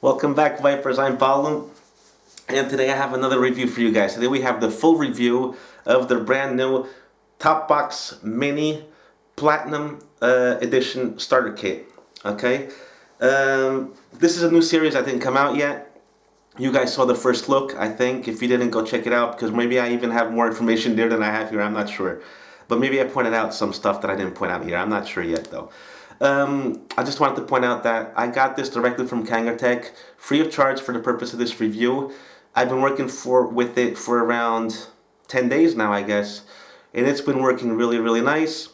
Welcome back, Vipers. I'm Paulo, and today I have another review for you guys. Today we have the full review of the brand new Topbox Mini Platinum Edition Starter Kit. Okay, this is a new series that didn't come out yet. You guys saw the first look, I think. If you didn't, go check it out, because maybe I even have more information there than I have here. I'm not sure. But maybe I pointed out some stuff that I didn't point out here. I'm not sure yet, though. I just wanted to point out that I got this directly from Kanger Tech, free of charge for the purpose of this review. I've been working with it for around 10 days now, I guess, and it's been working really, really nice.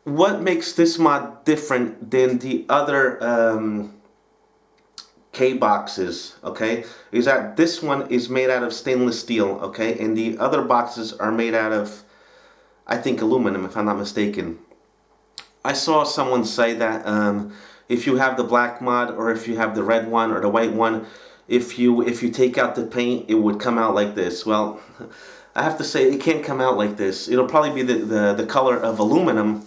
What makes this mod different than the other K-boxes, okay, is that this one is made out of stainless steel, okay, and the other boxes are made out of, I think, aluminum, if I'm not mistaken. I saw someone say that if you have the black mod, or if you have the red one or the white one, if you take out the paint, it would come out like this. Well, I have to say it can't come out like this. It'll probably be the color of aluminum,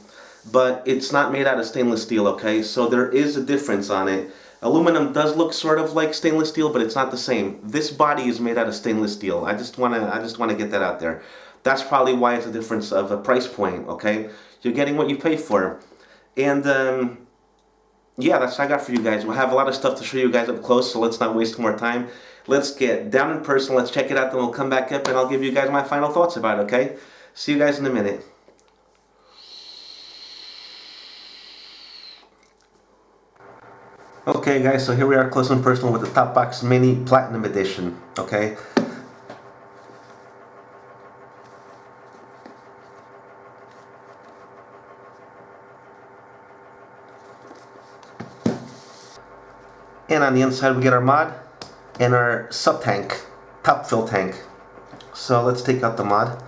but it's not made out of stainless steel, okay? So there is a difference on it. Aluminum does look sort of like stainless steel, but it's not the same. This body is made out of stainless steel. I just wanna get that out there. That's probably why it's a difference of a price point, okay? You're getting what you pay for. And yeah, that's what I got for you guys. We'll have a lot of stuff to show you guys up close, so let's not waste more time. Let's get down in person, let's check it out, then we'll come back up and I'll give you guys my final thoughts about it, okay? See you guys in a minute. Okay guys, so here we are close and personal with the Topbox Mini Platinum Edition, okay? And on the inside we get our mod and our sub tank, top fill tank. So let's take out the mod.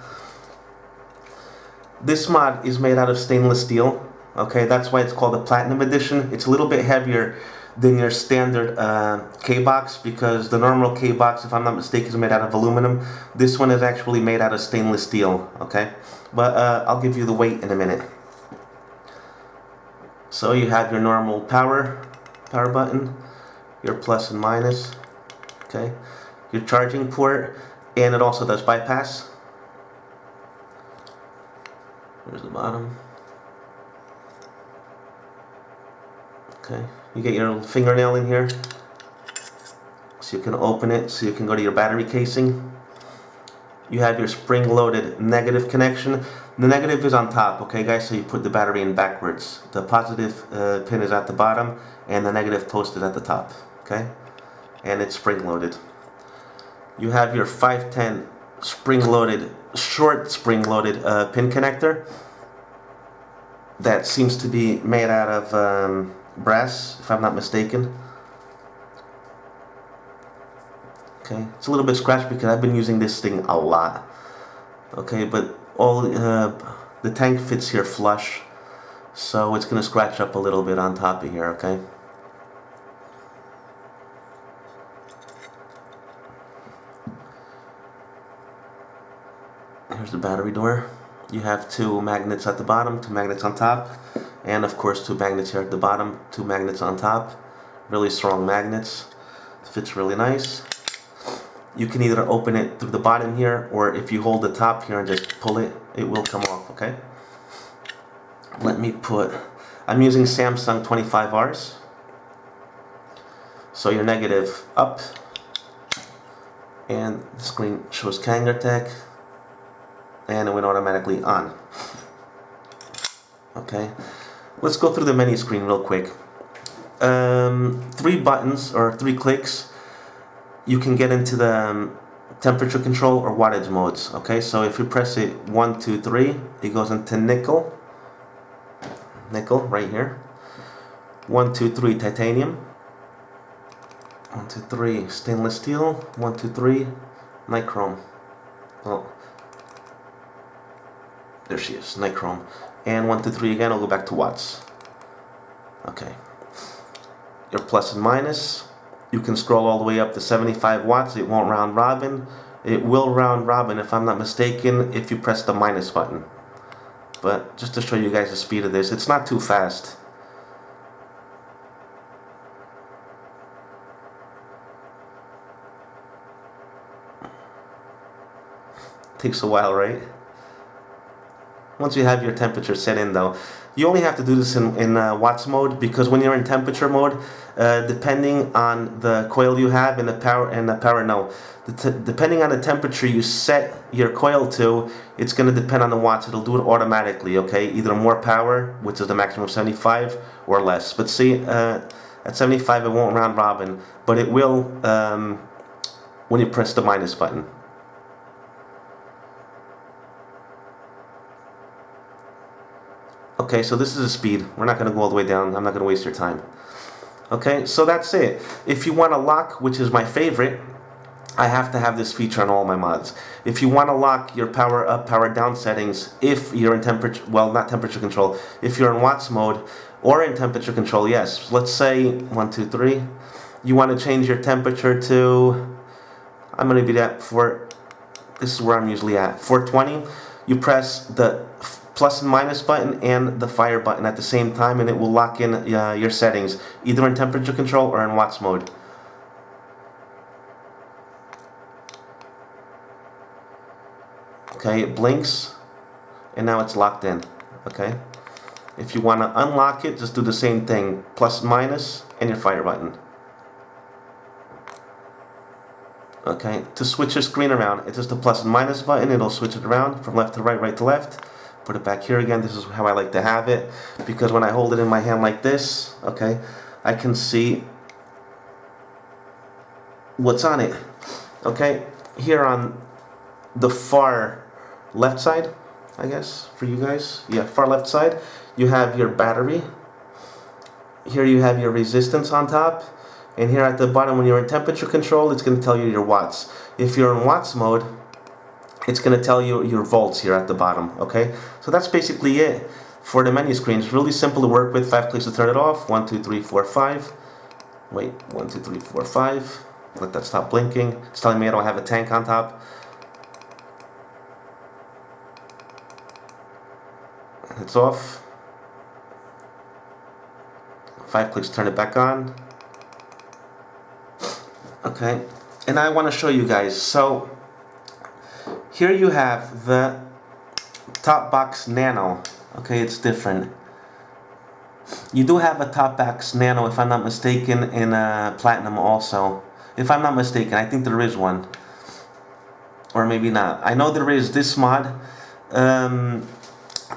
This mod is made out of stainless steel. Okay, that's why it's called the Platinum Edition. It's a little bit heavier than your standard K-box, because the normal K-box, if I'm not mistaken, is made out of aluminum. This one is actually made out of stainless steel. Okay, but I'll give you the weight in a minute. So you have your normal power button, your plus and minus, okay, your charging port, and it also does bypass. There's the bottom. Okay, you get your little fingernail in here, so you can open it, so you can go to your battery casing. You have your spring-loaded negative connection. The negative is on top, okay guys, so you put the battery in backwards. The positive pin is at the bottom, and the negative post is at the top. Okay, and it's spring-loaded. You have your 510 spring-loaded, short spring-loaded pin connector that seems to be made out of brass, if I'm not mistaken. Okay, it's a little bit scratched because I've been using this thing a lot. Okay, but all the tank fits here flush, so it's gonna scratch up a little bit on top of here. Okay. Here's the battery door. You have two magnets at the bottom, two magnets on top, and of course two magnets here at the bottom, two magnets on top. Really strong magnets. It fits really nice. You can either open it through the bottom here, or if you hold the top here and just pull it, it will come off, okay? Let me put, I'm using Samsung 25Rs. So your negative up, and the screen shows Kanger Tech, and it went automatically on. Okay, let's go through the menu screen real quick. 3 buttons or 3 clicks, you can get into the temperature control or wattage modes. Okay, so if you press it 1, 2, 3, it goes into nickel right here. 1, 2, 3 titanium. 1, 2, 3 stainless steel. 1, 2, 3 nichrome. Oh, there she is, nichrome. And 1, 2, 3 again, I'll go back to watts. Okay. Your plus and minus. You can scroll all the way up to 75 watts. It won't round robin. It will round robin, if I'm not mistaken, if you press the minus button. But just to show you guys the speed of this, it's not too fast. Takes a while, right? Once you have your temperature set in though, you only have to do this in watts mode, because when you're in temperature mode, depending on the coil you have and depending on the temperature you set your coil to, it's going to depend on the watts. It'll do it automatically, okay? Either more power, which is the maximum of 75, or less. But see, at 75 it won't round robin, but it will when you press the minus button. Okay, so this is the speed. We're not going to go all the way down. I'm not going to waste your time. Okay, so that's it. If you want to lock, which is my favorite, I have to have this feature on all my mods. If you want to lock your power up, power down settings, if you're in temperature, well, not temperature control, if you're in watts mode or in temperature control, yes. Let's say 1, 2, 3. You want to change your temperature to, I'm going to be at this is where I'm usually at, 420. You press the plus and minus button and the fire button at the same time, and it will lock in your settings, either in temperature control or in watts mode. Okay, it blinks, and now it's locked in. Okay, if you want to unlock it, just do the same thing, plus and minus and your fire button. Okay, to switch your screen around, it's just a plus and minus button. It'll switch it around from left to right, right to left. Put it back here again. This is how I like to have it, because when I hold it in my hand like this, okay, I can see what's on it. Okay, here on the far left side, I guess, for you guys, yeah, far left side, you have your battery. Here you have your resistance on top, and here at the bottom, when you're in temperature control, it's going to tell you your watts. If you're in watts mode, it's going to tell you your volts here at the bottom. Okay, so that's basically it for the menu screen. It's really simple to work with. 5 clicks to turn it off. 1, 2, 3, 4, 5. Wait, 1, 2, 3, 4, 5. Let that stop blinking. It's telling me I don't have a tank on top. It's off. 5 clicks to turn it back on. Okay, and I want to show you guys. So here you have the Topbox Nano. Okay, it's different. You do have a Topbox Nano, if I'm not mistaken, in Platinum also. If I'm not mistaken, I think there is one. Or maybe not. I know there is this mod.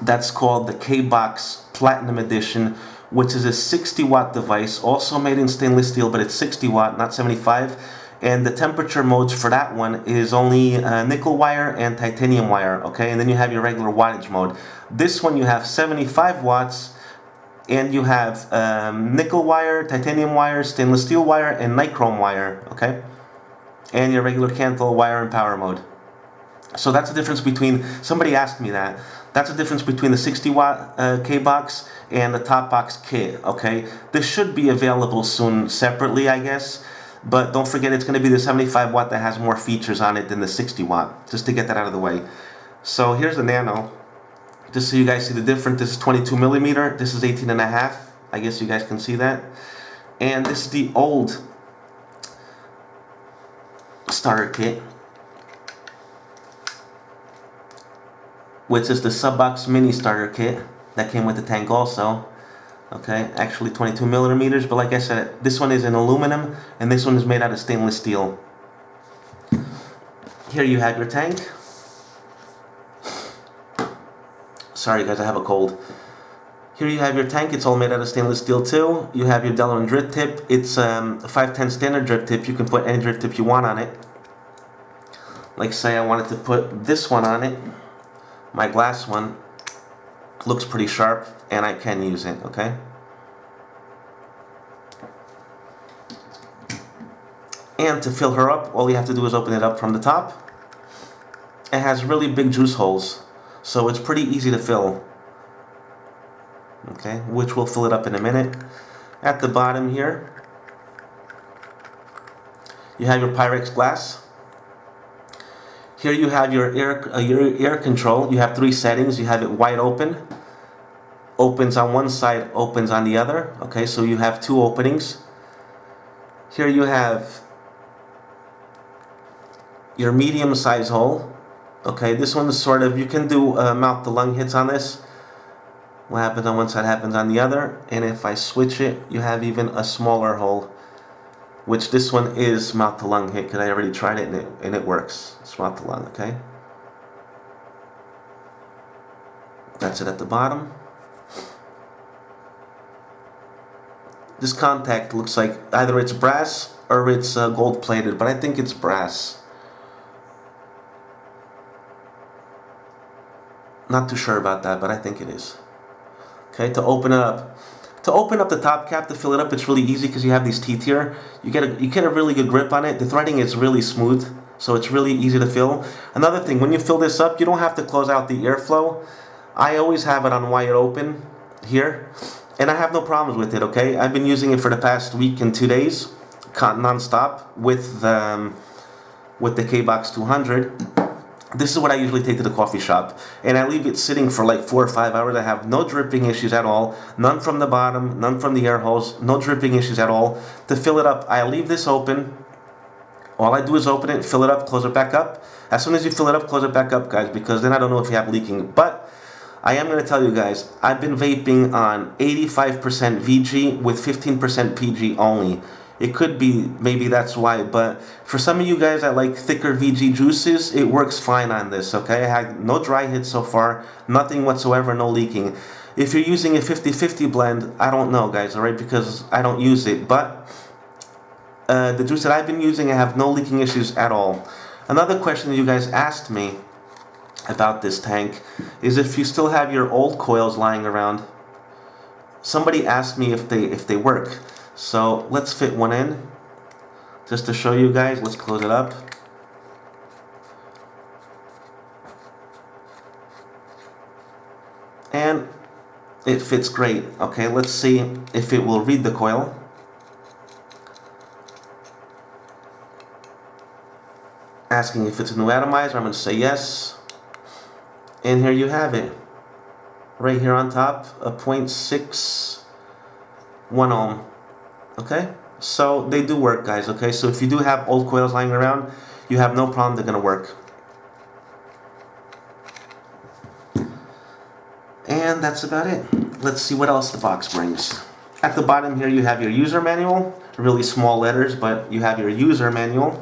That's called the K-Box Platinum Edition, which is a 60 watt device, also made in stainless steel, but it's 60 watt, not 75. And the temperature modes for that one is only nickel wire and titanium wire, okay? And then you have your regular wattage mode. This one you have 75 watts, and you have nickel wire, titanium wire, stainless steel wire, and nichrome wire, okay? And your regular Cantle wire and power mode. So that's the difference between, somebody asked me that, that's the difference between the 60 watt K-Box and the Topbox kit, okay? This should be available soon separately, I guess. But don't forget, it's going to be the 75 watt that has more features on it than the 60 watt, just to get that out of the way. So here's the Nano, just so you guys see the difference. This is 22 millimeter, this is 18.5. I guess you guys can see that. And this is the old starter kit, which is the Subbox Mini starter kit that came with the tank also. Okay, actually 22 millimeters, but like I said, this one is in aluminum and this one is made out of stainless steel. Here you have your tank. Sorry guys, I have a cold. Here you have your tank. It's all made out of stainless steel too. You have your Delrin drip tip. It's a 510 standard drip tip. You can put any drip tip you want on it. Like say I wanted to put this one on it, my glass one. Looks pretty sharp, and I can use it, okay? And to fill her up, all you have to do is open it up from the top. It has really big juice holes, so it's pretty easy to fill. Okay, which we'll fill it up in a minute. At the bottom here, you have your Pyrex glass. Here you have your air control. You have 3 settings. You have it wide open. Opens on one side, opens on the other. Okay, so you have 2 openings. Here you have your medium size hole. Okay, this one is sort of, you can do mouth to lung hits on this. What happens on one side happens on the other, and if I switch it, you have even a smaller hole, which this one is mouth to lung hit because I already tried it and it works. It's mouth to lung, okay? That's it at the bottom. This contact looks like either it's brass or it's gold plated, but I think it's brass. Not too sure about that, but I think it is. Okay, to open up the top cap, to fill it up, it's really easy because you have these teeth here. You get a really good grip on it. The threading is really smooth, so it's really easy to fill. Another thing, when you fill this up, you don't have to close out the airflow. I always have it on wide open here, and I have no problems with it, okay? I've been using it for the past week and 2 days, non-stop, with the K-Box 200. This is what I usually take to the coffee shop, and I leave it sitting for like 4 or 5 hours. I have no dripping issues at all, none from the bottom, none from the air hose, no dripping issues at all. To fill it up, I leave this open. All I do is open it, fill it up, close it back up. As soon as you fill it up, close it back up, guys, because then I don't know if you have leaking. But I am going to tell you guys, I've been vaping on 85% VG with 15% PG only. It could be, maybe that's why, but for some of you guys that like thicker VG juices, it works fine on this, okay? I had no dry hits so far, nothing whatsoever, no leaking. If you're using a 50-50 blend, I don't know, guys, alright, because I don't use it, but the juice that I've been using, I have no leaking issues at all. Another question that you guys asked me about this tank is if you still have your old coils lying around. Somebody asked me if they work. So let's fit one in just to show you guys. Let's close it up. And it fits great. Okay, let's see if it will read the coil. Asking if it's a new atomizer, I'm going to say yes. And here you have it. Right here on top, a 0.61 ohm. Okay? So they do work, guys, okay? So if you do have old coils lying around, you have no problem, they're going to work. And that's about it. Let's see what else the box brings. At the bottom here you have your user manual. Really small letters, but you have your user manual.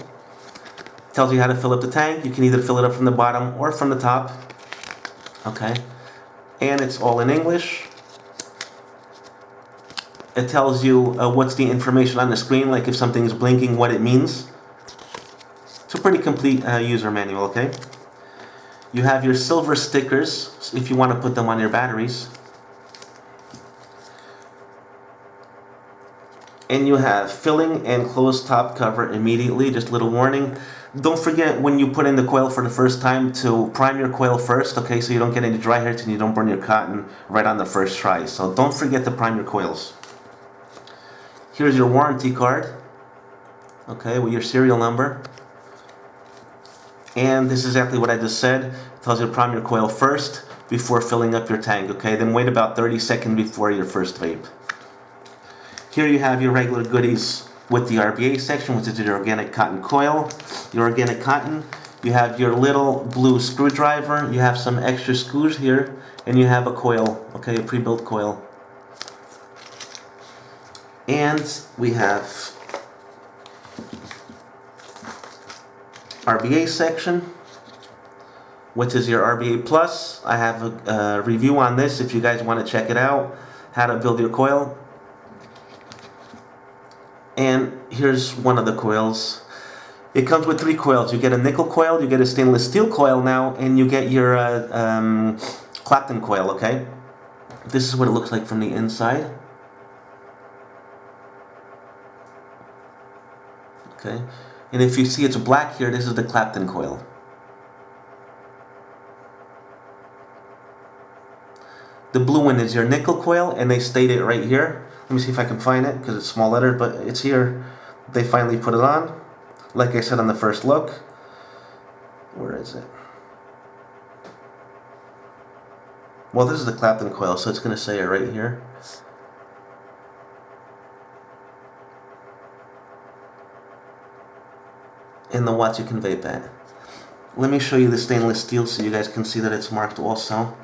Tells you how to fill up the tank. You can either fill it up from the bottom or from the top. Okay? And it's all in English. It tells you what's the information on the screen, like if something's blinking, what it means. It's a pretty complete user manual, okay? You have your silver stickers, if you want to put them on your batteries. And you have filling and close top cover immediately, just a little warning. Don't forget when you put in the coil for the first time to prime your coil first, okay, so you don't get any dry hits and you don't burn your cotton right on the first try. So don't forget to prime your coils. Here's your warranty card, okay, with your serial number. And this is exactly what I just said. It tells you to prime your coil first before filling up your tank, okay? Then wait about 30 seconds before your first vape. Here you have your regular goodies with the RBA section, which is your organic cotton coil. Your organic cotton, you have your little blue screwdriver, you have some extra screws here, and you have a coil, okay, a pre-built coil. And we have RBA section, which is your RBA Plus. I have a review on this if you guys want to check it out, how to build your coil. And here's one of the coils. It comes with 3 coils. You get a nickel coil, you get a stainless steel coil now, and you get your Clapton coil, okay? This is what it looks like from the inside. Okay, and if you see it's black here, this is the Clapton coil. The blue one is your nickel coil, and they state it right here. Let me see if I can find it, because it's small letter, but it's here. They finally put it on. Like I said on the first look. Where is it? Well, this is the Clapton coil, so it's going to say it right here. And the watts you can vape at. Let me show you the stainless steel so you guys can see that it's marked also.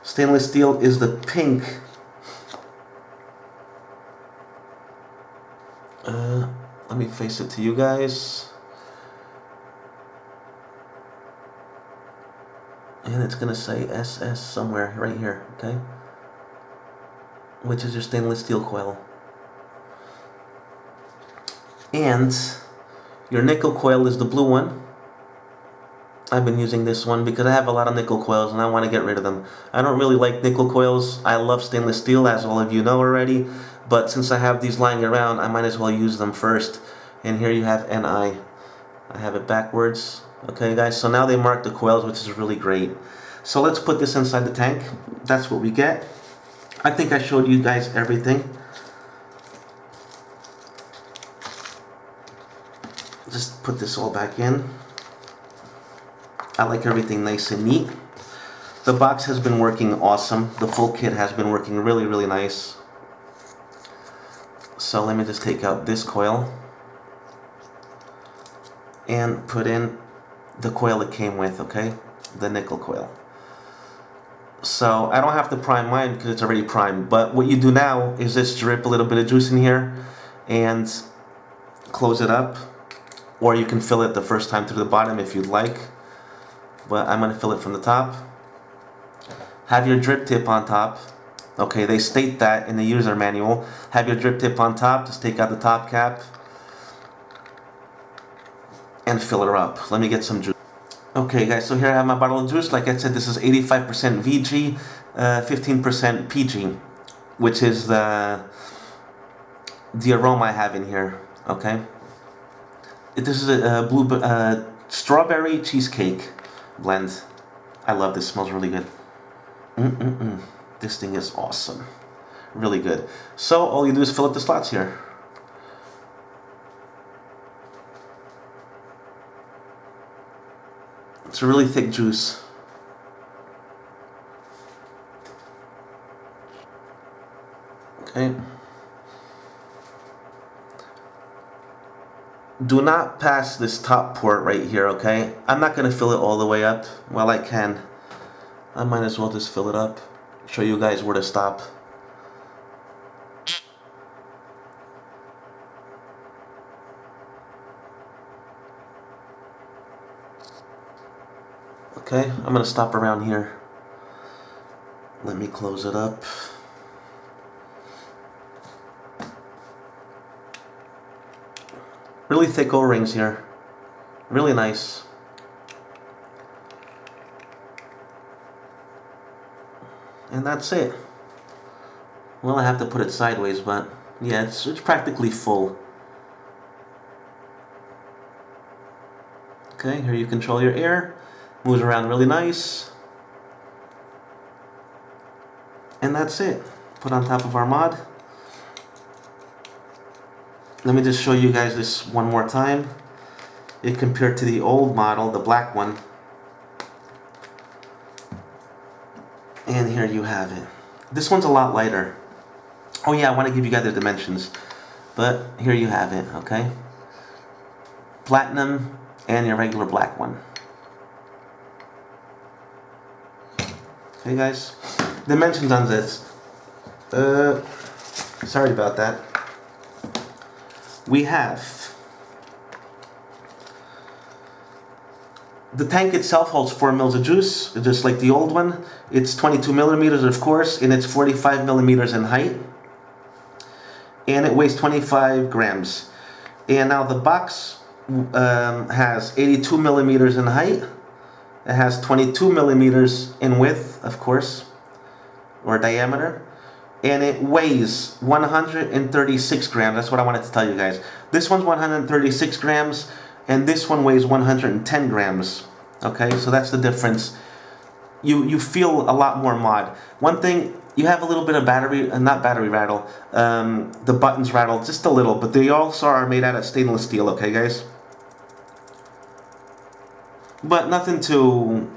Stainless steel is the pink. Let me face it to you guys. And it's gonna say SS somewhere right here, okay? Which is your stainless steel coil. And your nickel coil is the blue one. I've been using this one because I have a lot of nickel coils and I want to get rid of them. I don't really like nickel coils. I love stainless steel, as all of you know already. But since I have these lying around, I might as well use them first. And here you have NI. I have it backwards. Okay guys, so now they mark the coils, which is really great. So let's put this inside the tank. That's what we get. I think I showed you guys everything. Just put this all back in. I like everything nice and neat. The box has been working awesome. The full kit has been working really, really nice. So let me just take out this coil and put in the coil it came with, okay? The nickel coil. So I don't have to prime mine because it's already primed, but what you do now is just drip a little bit of juice in here and close it up, or you can fill it the first time through the bottom if you'd like, but I'm going to fill it from the top. Have your drip tip on top. Okay, they state that in the user manual. Have your drip tip on top. Just take out the top cap and fill it up. Let me get some juice. Okay guys, so here I have my bottle of juice. Like I said, this is 85% VG, 15% PG, which is the aroma I have in here, okay? This is a strawberry cheesecake blend. I love this, smells really good. This thing is awesome. Really good. So all you do is fill up the slots here. It's a really thick juice. Okay. Do not pass this top port right here, okay? I'm not going to fill it all the way up. Well, I can. I might as well just fill it up. Show you guys where to stop. Okay, I'm going to stop around here. Let me close it up. Really thick O-rings here. Really nice. And that's it. Well, I have to put it sideways, but yeah, it's practically full. Okay, here you control your air. Moves around really nice. And that's it. Put on top of our mod. Let me just show you guys this one more time. It compared to the old model, the black one. And here you have it. This one's a lot lighter. Oh yeah, I want to give you guys the dimensions. But here you have it, okay? Platinum and your regular black one. Okay guys, dimensions on this. Sorry about that. We have the tank itself holds 4 mils of juice, just like the old one. It's 22 millimeters, of course, and it's 45 millimeters in height. And it weighs 25 grams. And now the box has 82 millimeters in height. It has 22 millimeters in width, of course, or diameter. And it weighs 136 grams. That's what I wanted to tell you guys. This one's 136 grams, and this one weighs 110 grams. Okay, so that's the difference. You feel a lot more mod. One thing, you have a little bit of battery, not battery rattle, the buttons rattle just a little, but they also are made out of stainless steel, okay guys? But nothing too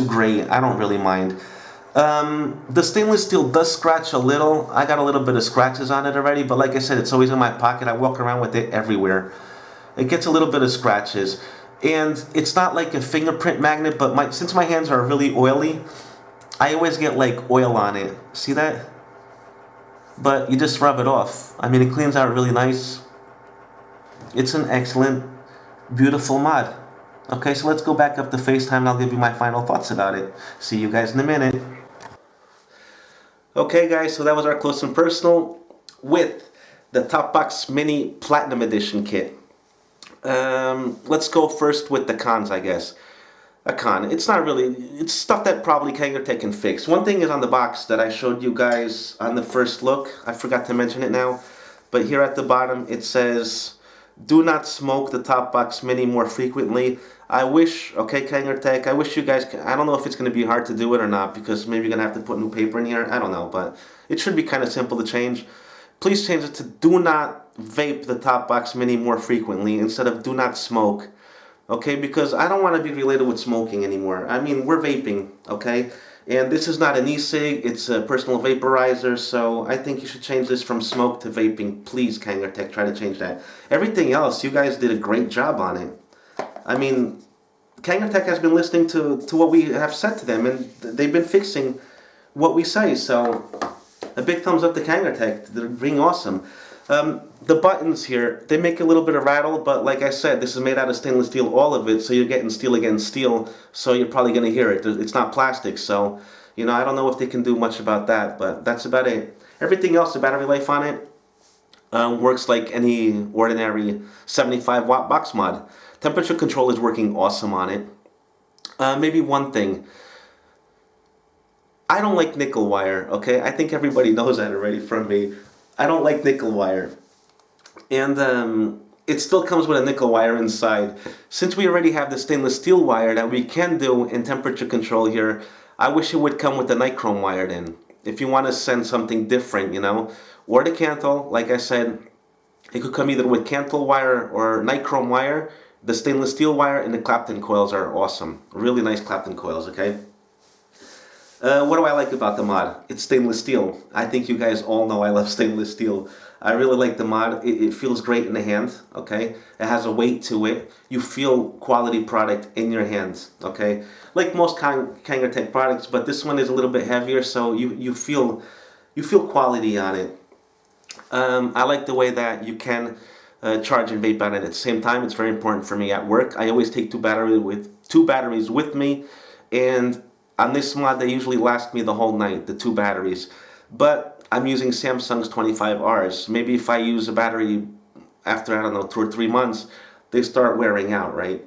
great. I don't really mind. The stainless steel does scratch a little. I got a little bit of scratches on it already, but like I said, it's always in my pocket. I walk around with it everywhere. It gets a little bit of scratches. And it's not like a fingerprint magnet, but since my hands are really oily, I always get like oil on it. See that? But you just rub it off. I mean, it cleans out really nice. It's an excellent, beautiful mod. Okay, so let's go back up to FaceTime and I'll give you my final thoughts about it. See you guys in a minute. Okay guys, so that was our close and personal with the Topbox Mini Platinum Edition kit. Let's go first with the cons, I guess. A con. It's not really, it's stuff that probably Kanger Tech can fix. One thing is on the box that I showed you guys on the first look. I forgot to mention it now. But here at the bottom it says, do not smoke the Topbox Mini more frequently. I wish, okay Kanger Tech, I wish you guys, I don't know if it's going to be hard to do it or not, because maybe you're going to have to put new paper in here. I don't know, but it should be kind of simple to change. Please change it to do not vape the Topbox Mini more frequently instead of do not smoke. Okay, because I don't want to be related with smoking anymore. I mean, we're vaping, okay? And this is not an e-cig, it's a personal vaporizer, so I think you should change this from smoke to vaping. Please, Kanger Tech, try to change that. Everything else, you guys did a great job on it. I mean, Kanger Tech has been listening to what we have said to them, and they've been fixing what we say, so a big thumbs up to Kanger Tech. They're being awesome. The buttons here, they make a little bit of rattle, but like I said, this is made out of stainless steel, all of it, so you're getting steel against steel, so you're probably going to hear it. It's not plastic, so, you know, I don't know if they can do much about that, but that's about it. Everything else, the battery life on it, works like any ordinary 75 watt box mod. Temperature control is working awesome on it. Maybe one thing. I don't like nickel wire, okay? I think everybody knows that already from me. I don't like nickel wire. And it still comes with a nickel wire inside. Since we already have the stainless steel wire that we can do in temperature control here, I wish it would come with the nichrome wired in. If you want to send something different, you know. Or the Cantle, like I said, it could come either with Cantle wire or nichrome wire. The stainless steel wire and the Clapton coils are awesome. Really nice Clapton coils, okay? What do I like about the mod? It's stainless steel. I think you guys all know I love stainless steel. I really like the mod. It feels great in the hand, okay? It has a weight to it. You feel quality product in your hands, okay? Like most Kanger Tech products, but this one is a little bit heavier, so you feel quality on it. I like the way that you can charge and vape on it at the same time. It's very important for me at work. I always take two batteries with me, and on this mod they usually last me the whole night, the 2 batteries. But I'm using Samsung's 25Rs. Maybe if I use a battery after, I don't know, 2 or 3 months, they start wearing out, right?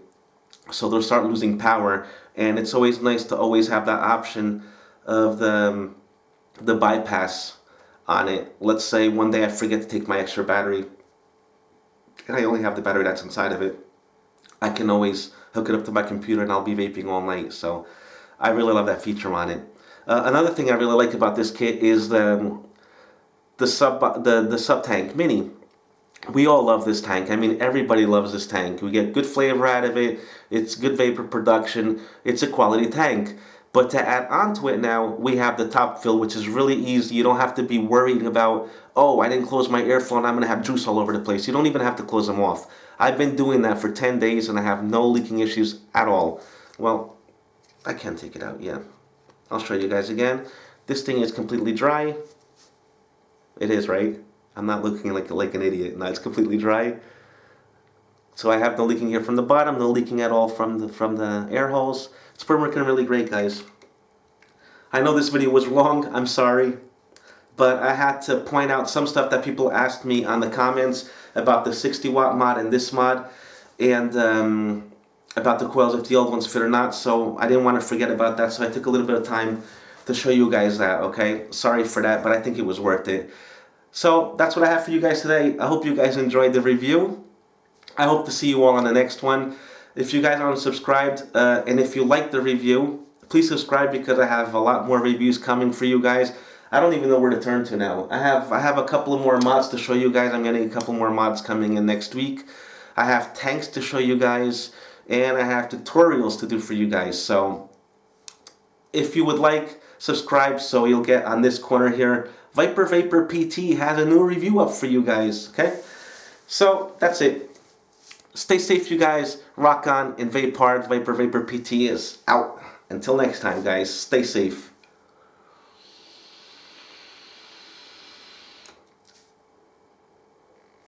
So they'll start losing power, and it's always nice to always have that option of the bypass on it. Let's say one day I forget to take my extra battery, and I only have the battery that's inside of it. I can always hook it up to my computer and I'll be vaping all night. So I really love that feature on it. Another thing I really like about this kit is the sub tank mini. We all love this tank. I mean, everybody loves this tank. We get good flavor out of it. It's good vapor production. It's a quality tank. But to add on to it now, we have the top fill, which is really easy. You don't have to be worried about, oh, I didn't close my airflow and I'm going to have juice all over the place. You don't even have to close them off. I've been doing that for 10 days and I have no leaking issues at all. Well, I can take it out, yeah. I'll show you guys again. This thing is completely dry. It is, right? I'm not looking like an idiot. No, it's completely dry. So I have no leaking here from the bottom, no leaking at all from the air holes. It's been working really great, guys. I know this video was long, I'm sorry. But I had to point out some stuff that people asked me on the comments about the 60 watt mod and this mod. And about the coils, if the old ones fit or not. So I didn't want to forget about that, so I took a little bit of time to show you guys that, okay? Sorry for that, but I think it was worth it. So that's what I have for you guys today. I hope you guys enjoyed the review. I hope to see you all on the next one. If you guys aren't subscribed, and if you like the review, please subscribe because I have a lot more reviews coming for you guys. I don't even know where to turn to now. I have a couple of more mods to show you guys. I'm getting a couple more mods coming in next week. I have tanks to show you guys, and I have tutorials to do for you guys. So if you would like, subscribe so you'll get on this corner here. ViperVaporPT has a new review up for you guys, okay? So that's it. Stay safe, you guys. Rock on and vape hard. ViperVaporPT is out. Until next time, guys. Stay safe.